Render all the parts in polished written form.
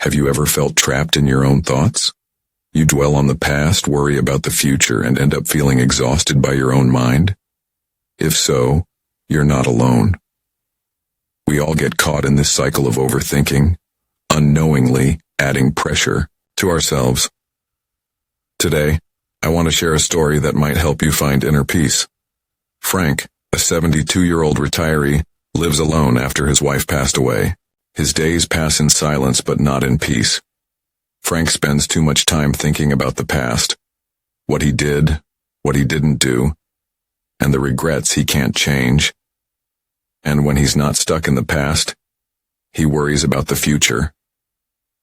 Have you ever felt trapped in your own thoughts? You dwell on the past, worry about the future, and end up feeling exhausted by your own mind? If so, you're not alone. We all get caught in this cycle of overthinking, unknowingly adding pressure to ourselves. Today, I want to share a story that might help you find inner peace. Frank, a 72-year-old retiree, lives alone after his wife passed away. His days pass in silence but not in peace. Frank spends too much time thinking about the past, what he did, what he didn't do, and the regrets he can't change. And when he's not stuck in the past, he worries about the future.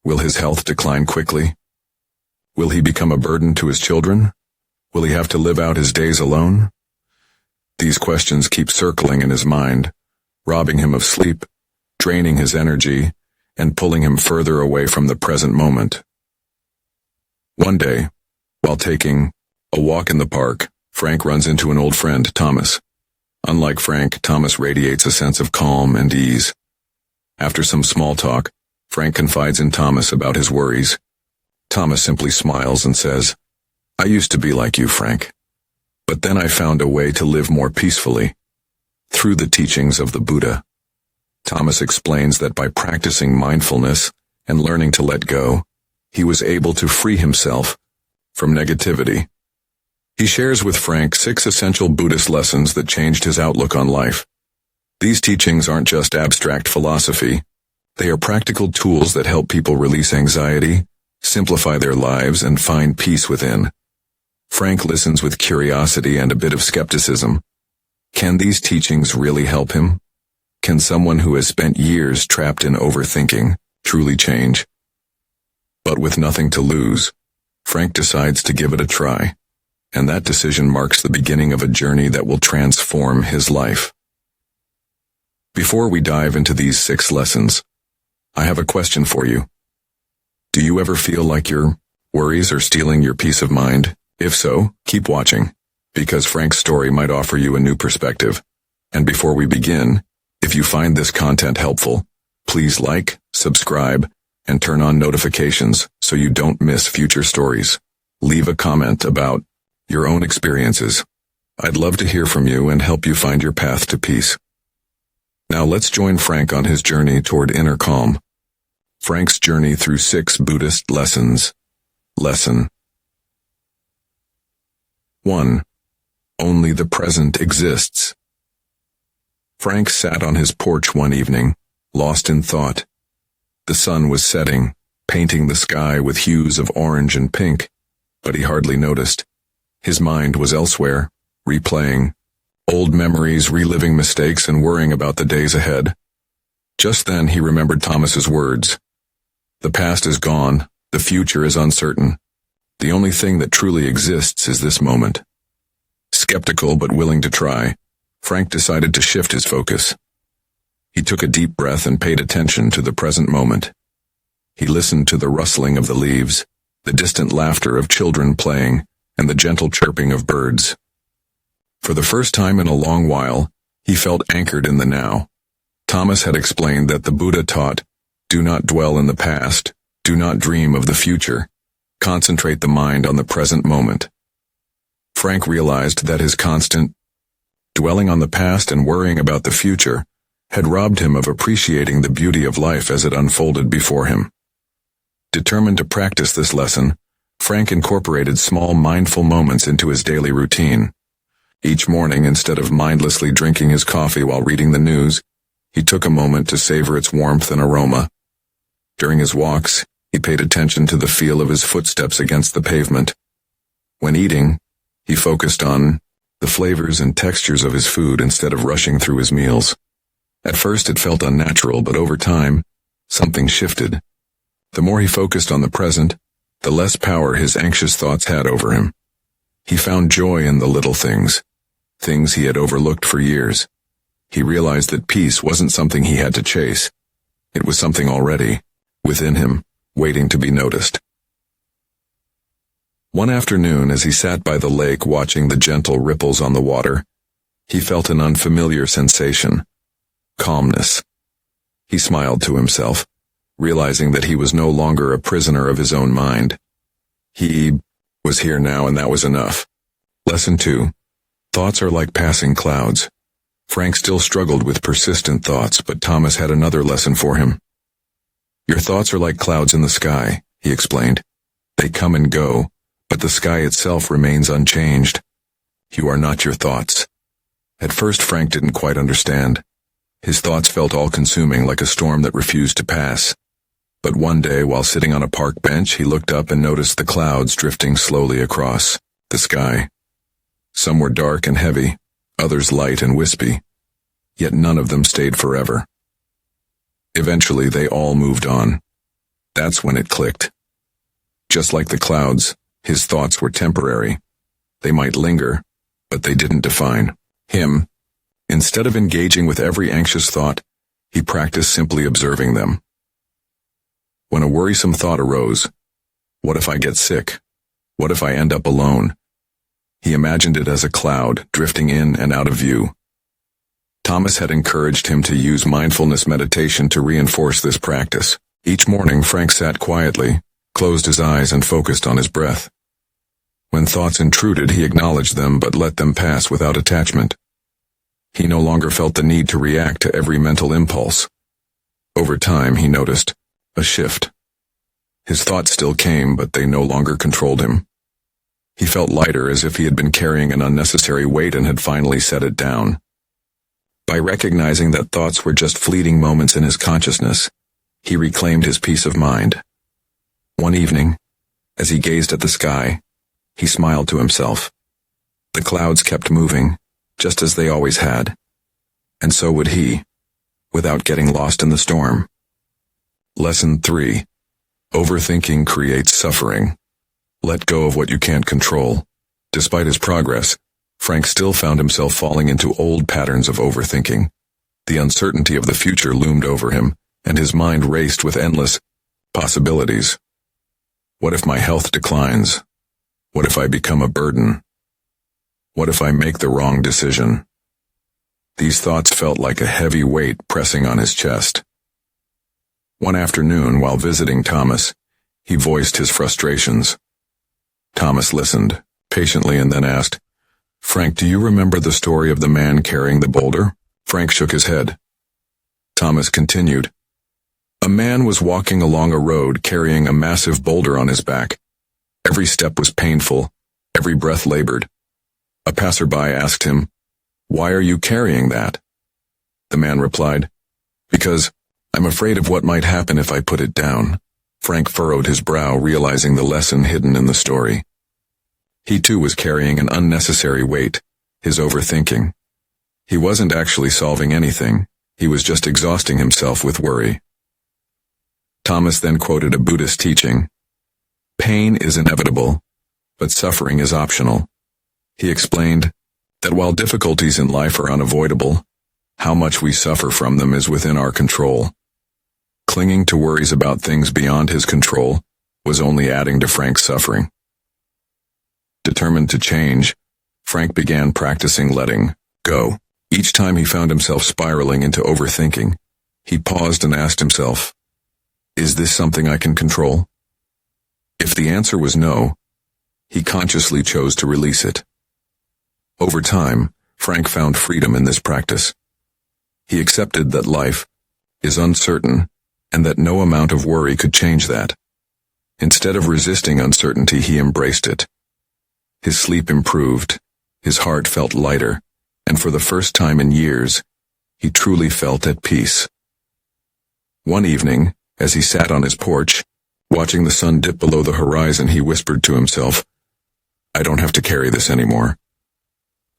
Will his health decline quickly? Will he become a burden to his children? Will he have to live out his days alone? These questions keep circling in his mind, robbing him of sleep, draining his energy, and pulling him further away from the present moment. One day, while taking a walk in the park, Frank runs into an old friend, Thomas. Unlike Frank, Thomas radiates a sense of calm and ease. After some small talk, Frank confides in Thomas about his worries. Thomas simply smiles and says, "I used to be like you, Frank. But then I found a way to live more peacefully, through the teachings of the Buddha." Thomas explains that by practicing mindfulness and learning to let go, he was able to free himself from negativity. He shares with Frank 6 essential Buddhist lessons that changed his outlook on life. These teachings aren't just abstract philosophy. They are practical tools that help people release anxiety, simplify their lives, and find peace within. Frank listens with curiosity and a bit of skepticism. Can these teachings really help him? Can someone who has spent years trapped in overthinking truly change? But with nothing to lose, Frank decides to give it a try, and that decision marks the beginning of a journey that will transform his life. Before we dive into these 6 lessons, I have a question for you. Do you ever feel like your worries are stealing your peace of mind? If so, keep watching, because Frank's story might offer you a new perspective. And before we begin, if you find this content helpful, please like, subscribe, and turn on notifications so you don't miss future stories. Leave a comment about your own experiences. I'd love to hear from you and help you find your path to peace. Now let's join Frank on his journey toward inner calm. Frank's journey through 6 Buddhist lessons. Lesson 1. Only the present exists. Frank sat on his porch one evening, lost in thought. The sun was setting, painting the sky with hues of orange and pink, but he hardly noticed. His mind was elsewhere, replaying old memories, reliving mistakes, and worrying about the days ahead. Just then he remembered Thomas's words. The past is gone, the future is uncertain. The only thing that truly exists is this moment. Skeptical but willing to try, Frank decided to shift his focus. He took a deep breath and paid attention to the present moment. He listened to the rustling of the leaves, the distant laughter of children playing, and the gentle chirping of birds. For the first time in a long while, he felt anchored in the now. Thomas had explained that the Buddha taught, "Do not dwell in the past, do not dream of the future. Concentrate the mind on the present moment." Frank realized that his constant dwelling on the past and worrying about the future had robbed him of appreciating the beauty of life as it unfolded before him. Determined to practice this lesson, Frank incorporated small mindful moments into his daily routine. Each morning, instead of mindlessly drinking his coffee while reading the news, he took a moment to savor its warmth and aroma. During his walks, he paid attention to the feel of his footsteps against the pavement. When eating, he focused on the flavors and textures of his food instead of rushing through his meals. At first it felt unnatural, but over time, something shifted. The more he focused on the present, the less power his anxious thoughts had over him. He found joy in the little things he had overlooked for years. He realized that peace wasn't something he had to chase. It was something already within him, waiting to be noticed. One afternoon, as he sat by the lake watching the gentle ripples on the water, he felt an unfamiliar sensation: calmness. He smiled to himself, realizing that he was no longer a prisoner of his own mind. He was here now, and that was enough. Lesson 2. Thoughts are like passing clouds. Frank still struggled with persistent thoughts, but Thomas had another lesson for him. Your thoughts are like clouds in the sky, he explained. They come and go, but the sky itself remains unchanged. You are not your thoughts. At first Frank didn't quite understand. His thoughts felt all-consuming, like a storm that refused to pass. But one day, while sitting on a park bench, he looked up and noticed the clouds drifting slowly across the sky. Some were dark and heavy, others light and wispy, yet none of them stayed forever. Eventually, they all moved on. That's when it clicked. Just like the clouds, his thoughts were temporary. They might linger, but they didn't define him. Instead of engaging with every anxious thought, he practiced simply observing them. When a worrisome thought arose, what if I get sick? What if I end up alone? He imagined it as a cloud drifting in and out of view. Thomas had encouraged him to use mindfulness meditation to reinforce this practice. Each morning, Frank sat quietly, closed his eyes, and focused on his breath. When thoughts intruded, he acknowledged them but let them pass without attachment. He no longer felt the need to react to every mental impulse. Over time, he noticed a shift. His thoughts still came, but they no longer controlled him. He felt lighter, as if he had been carrying an unnecessary weight and had finally set it down. By recognizing that thoughts were just fleeting moments in his consciousness, he reclaimed his peace of mind. One evening, as he gazed at the sky, he smiled to himself. The clouds kept moving, just as they always had. And so would he, without getting lost in the storm. Lesson 3. Overthinking creates suffering. Let go of what you can't control. Despite his progress, Frank still found himself falling into old patterns of overthinking. The uncertainty of the future loomed over him, and his mind raced with endless possibilities. What if my health declines? What if I become a burden? What if I make the wrong decision? These thoughts felt like a heavy weight pressing on his chest. One afternoon, while visiting Thomas, he voiced his frustrations. Thomas listened patiently and then asked, "Frank, do you remember the story of the man carrying the boulder?" Frank shook his head. Thomas continued, "A man was walking along a road carrying a massive boulder on his back. Every step was painful, every breath labored. A passerby asked him, 'Why are you carrying that?' The man replied, 'Because I'm afraid of what might happen if I put it down.'" Frank furrowed his brow, realizing the lesson hidden in the story. He too was carrying an unnecessary weight, his overthinking. He wasn't actually solving anything, he was just exhausting himself with worry. Thomas then quoted a Buddhist teaching, "Pain is inevitable, but suffering is optional." He explained that while difficulties in life are unavoidable, how much we suffer from them is within our control. Clinging to worries about things beyond his control was only adding to Frank's suffering. Determined to change, Frank began practicing letting go. Each time he found himself spiraling into overthinking, he paused and asked himself, "Is this something I can control?" If the answer was no, he consciously chose to release it. Over time, Frank found freedom in this practice. He accepted that life is uncertain and that no amount of worry could change that. Instead of resisting uncertainty, he embraced it. His sleep improved, his heart felt lighter, and for the first time in years, he truly felt at peace. One evening, as he sat on his porch, watching the sun dip below the horizon, he whispered to himself, "I don't have to carry this anymore."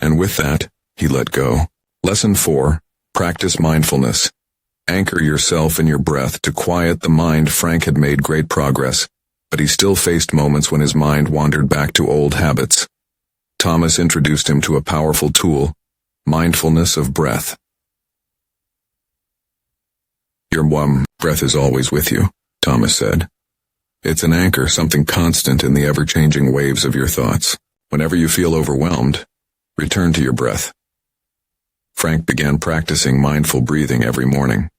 And with that, he let go. Lesson 4. Practice mindfulness. Anchor yourself in your breath to quiet the mind. Frank had made great progress, but he still faced moments when his mind wandered back to old habits. Thomas introduced him to a powerful tool, mindfulness of breath. "Your breath is always with you," Thomas said. "It's an anchor, something constant in the ever-changing waves of your thoughts. Whenever you feel overwhelmed, return to your breath." Frank began practicing mindful breathing every morning.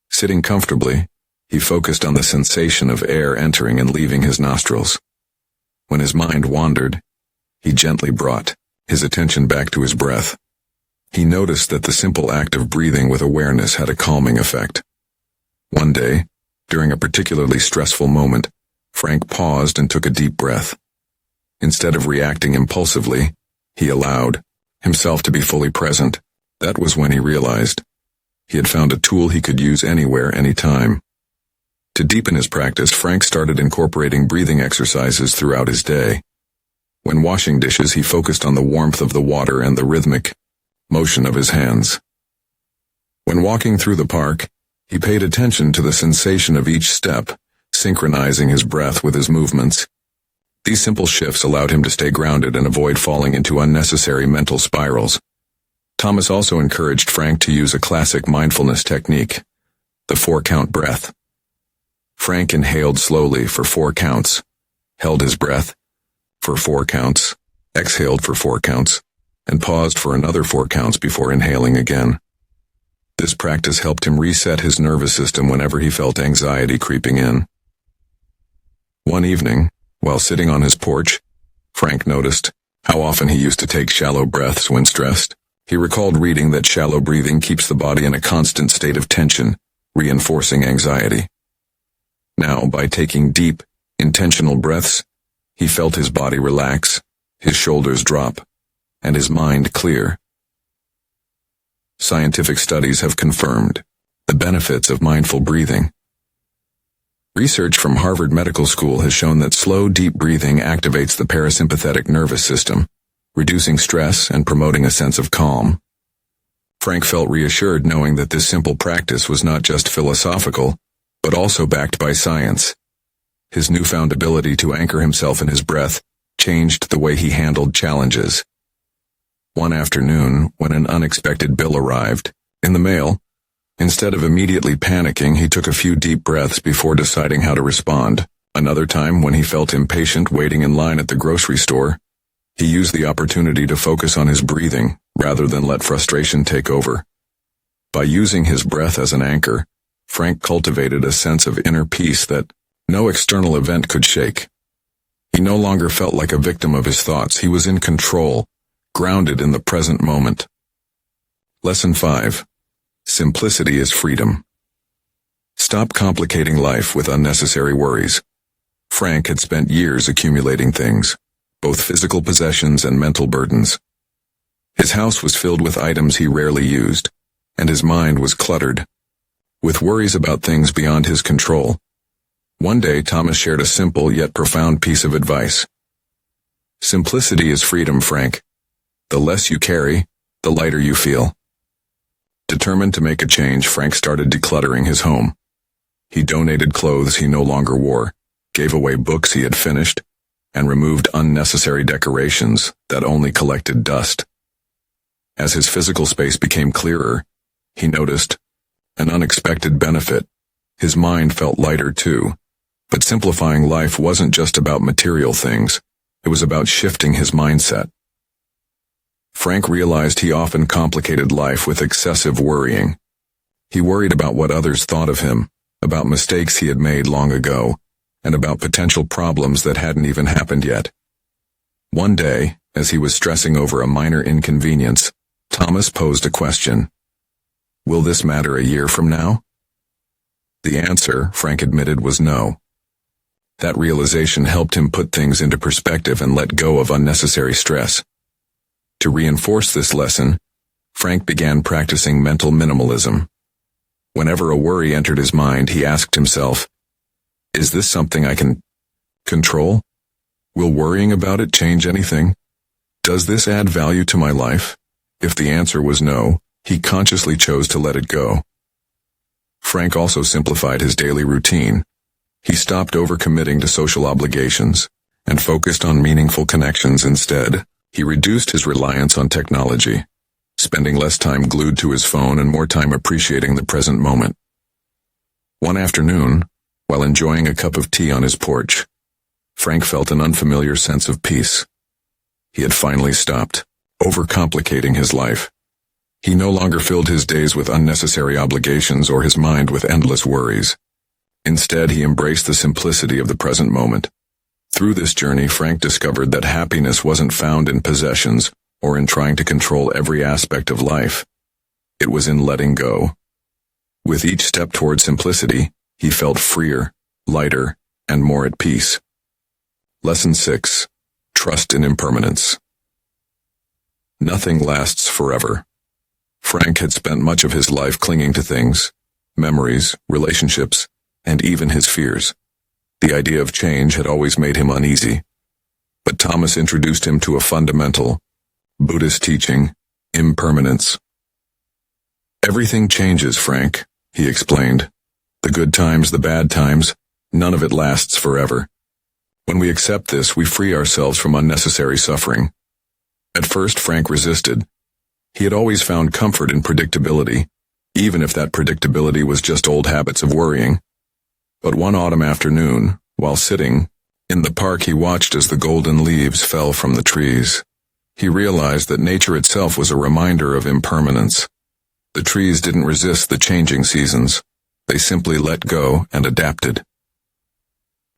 Sitting comfortably, He focused on the sensation of air entering and leaving his nostrils. When his mind wandered, he gently brought his attention back to his breath. He noticed that the simple act of breathing with awareness had a calming effect. One day, during a particularly stressful moment, Frank paused and took a deep breath. Instead of reacting impulsively, he allowed himself to be fully present. That was when he realized he had found a tool he could use anywhere, anytime. To deepen his practice, Frank started incorporating breathing exercises throughout his day. When washing dishes, he focused on the warmth of the water and the rhythmic motion of his hands. When walking through the park, he paid attention to the sensation of each step, synchronizing his breath with his movements. These simple shifts allowed him to stay grounded and avoid falling into unnecessary mental spirals. Thomas also encouraged Frank to use a classic mindfulness technique, the 4-count breath. Frank inhaled slowly for 4 counts, held his breath for 4 counts, exhaled for 4 counts, and paused for another 4 counts before inhaling again. This practice helped him reset his nervous system whenever he felt anxiety creeping in. One evening, while sitting on his porch, Frank noticed how often he used to take shallow breaths when stressed. He recalled reading that shallow breathing keeps the body in a constant state of tension, reinforcing anxiety. Now, by taking deep, intentional breaths, he felt his body relax, his shoulders drop, and his mind clear. Scientific studies have confirmed the benefits of mindful breathing. Research from Harvard Medical School has shown that slow, deep breathing activates the parasympathetic nervous system, reducing stress and promoting a sense of calm. Frank felt reassured knowing that this simple practice was not just philosophical, but also backed by science. His newfound ability to anchor himself in his breath changed the way he handled challenges. One afternoon, when an unexpected bill arrived in the mail, instead of immediately panicking, he took a few deep breaths before deciding how to respond. Another time, when he felt impatient waiting in line at the grocery store, he used the opportunity to focus on his breathing rather than let frustration take over. By using his breath as an anchor, Frank cultivated a sense of inner peace that no external event could shake. He no longer felt like a victim of his thoughts. He was in control, grounded in the present moment. Lesson 5. Simplicity is freedom. Stop complicating life with unnecessary worries. Frank had spent years accumulating things, both physical possessions and mental burdens. His house was filled with items he rarely used, and his mind was cluttered with worries about things beyond his control. One day, Thomas shared a simple yet profound piece of advice. Simplicity is freedom, Frank. The less you carry, the lighter you feel. Determined to make a change, Frank started decluttering his home. He donated clothes he no longer wore, gave away books he had finished, and removed unnecessary decorations that only collected dust. As his physical space became clearer, he noticed an unexpected benefit. His mind felt lighter too. But simplifying life wasn't just about material things. It was about shifting his mindset. Frank realized he often complicated life with excessive worrying. He worried about what others thought of him, about mistakes he had made long ago, and about potential problems that hadn't even happened yet. One day, as he was stressing over a minor inconvenience, Thomas posed a question. Will this matter a year from now? The answer, Frank admitted, was no. That realization helped him put things into perspective and let go of unnecessary stress. To reinforce this lesson, Frank began practicing mental minimalism. Whenever a worry entered his mind, he asked himself, is this something I can control? Will worrying about it change anything? Does this add value to my life? If the answer was no, he consciously chose to let it go. Frank also simplified his daily routine. He stopped overcommitting to social obligations and focused on meaningful connections instead. He reduced his reliance on technology, spending less time glued to his phone and more time appreciating the present moment. One afternoon, while enjoying a cup of tea on his porch, Frank felt an unfamiliar sense of peace. He had finally stopped overcomplicating his life. He no longer filled his days with unnecessary obligations or his mind with endless worries. Instead, he embraced the simplicity of the present moment. Through this journey, Frank discovered that happiness wasn't found in possessions or in trying to control every aspect of life. It was in letting go. With each step toward simplicity, he felt freer, lighter, and more at peace. Lesson 6. Trust in impermanence. Nothing lasts forever. Frank had spent much of his life clinging to things, memories, relationships, and even his fears. The idea of change had always made him uneasy. But Thomas introduced him to a fundamental Buddhist teaching, impermanence. Everything changes, Frank, he explained. The good times, the bad times, none of it lasts forever. When we accept this, we free ourselves from unnecessary suffering. At first, Frank resisted. He had always found comfort in predictability, even if that predictability was just old habits of worrying. But one autumn afternoon, while sitting in the park, he watched as the golden leaves fell from the trees. He realized that nature itself was a reminder of impermanence. The trees didn't resist the changing seasons. They simply let go and adapted.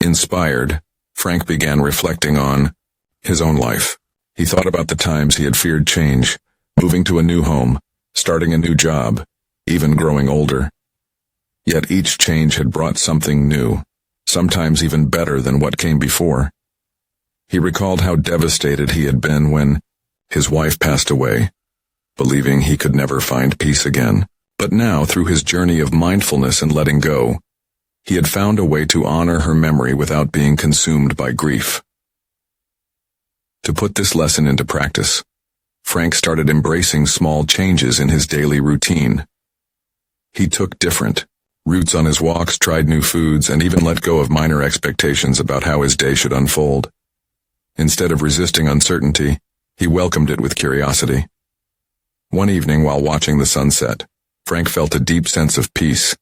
Inspired, Frank began reflecting on his own life. He thought about the times he had feared change, moving to a new home, starting a new job, even growing older. Yet each change had brought something new, sometimes even better than what came before. He recalled how devastated he had been when his wife passed away, believing he could never find peace again. But now, through his journey of mindfulness and letting go, he had found a way to honor her memory without being consumed by grief. To put this lesson into practice, Frank started embracing small changes in his daily routine. He took different routes on his walks, tried new foods, and even let go of minor expectations about how his day should unfold. Instead of resisting uncertainty, he welcomed it with curiosity. One evening, while watching the sunset, Frank felt a deep sense of peace.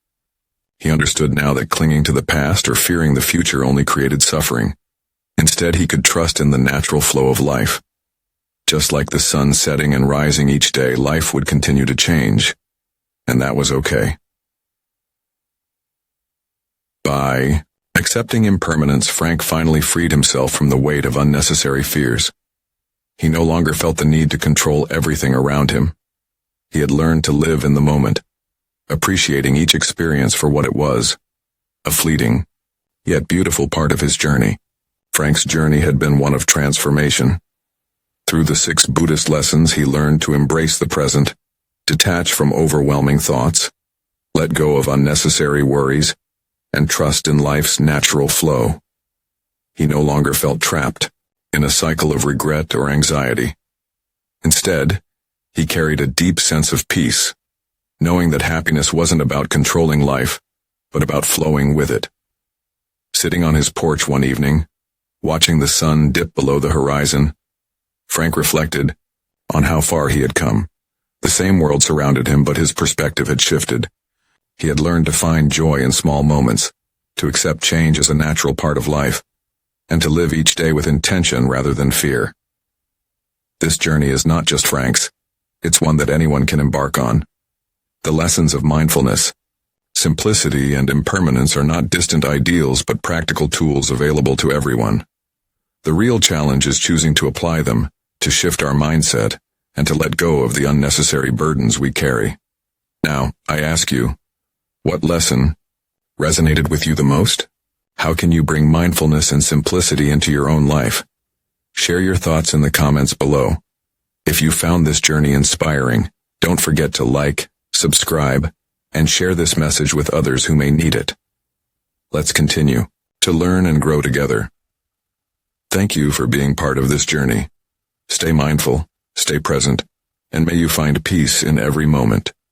He understood now that clinging to the past or fearing the future only created suffering. Instead, he could trust in the natural flow of life. Just like the sun setting and rising each day, life would continue to change, and that was okay. By accepting impermanence, Frank finally freed himself from the weight of unnecessary fears. He no longer felt the need to control everything around him. He had learned to live in the moment, appreciating each experience for what it was, a fleeting, yet beautiful part of his journey. Frank's journey had been one of transformation. Through the 6 Buddhist lessons, he learned to embrace the present, detach from overwhelming thoughts, let go of unnecessary worries, and trust in life's natural flow. He no longer felt trapped in a cycle of regret or anxiety. Instead, he carried a deep sense of peace, knowing that happiness wasn't about controlling life, but about flowing with it. Sitting on his porch one evening, watching the sun dip below the horizon, Frank reflected on how far he had come. The same world surrounded him, but his perspective had shifted. He had learned to find joy in small moments, to accept change as a natural part of life, and to live each day with intention rather than fear. This journey is not just Frank's. It's one that anyone can embark on. The lessons of mindfulness, simplicity, and impermanence are not distant ideals but practical tools available to everyone. The real challenge is choosing to apply them, to shift our mindset, and to let go of the unnecessary burdens we carry. Now, I ask you, what lesson resonated with you the most? How can you bring mindfulness and simplicity into your own life? Share your thoughts in the comments below. If you found this journey inspiring, don't forget to like, subscribe, and share this message with others who may need it. Let's continue to learn and grow together. Thank you for being part of this journey. Stay mindful, stay present, and may you find peace in every moment.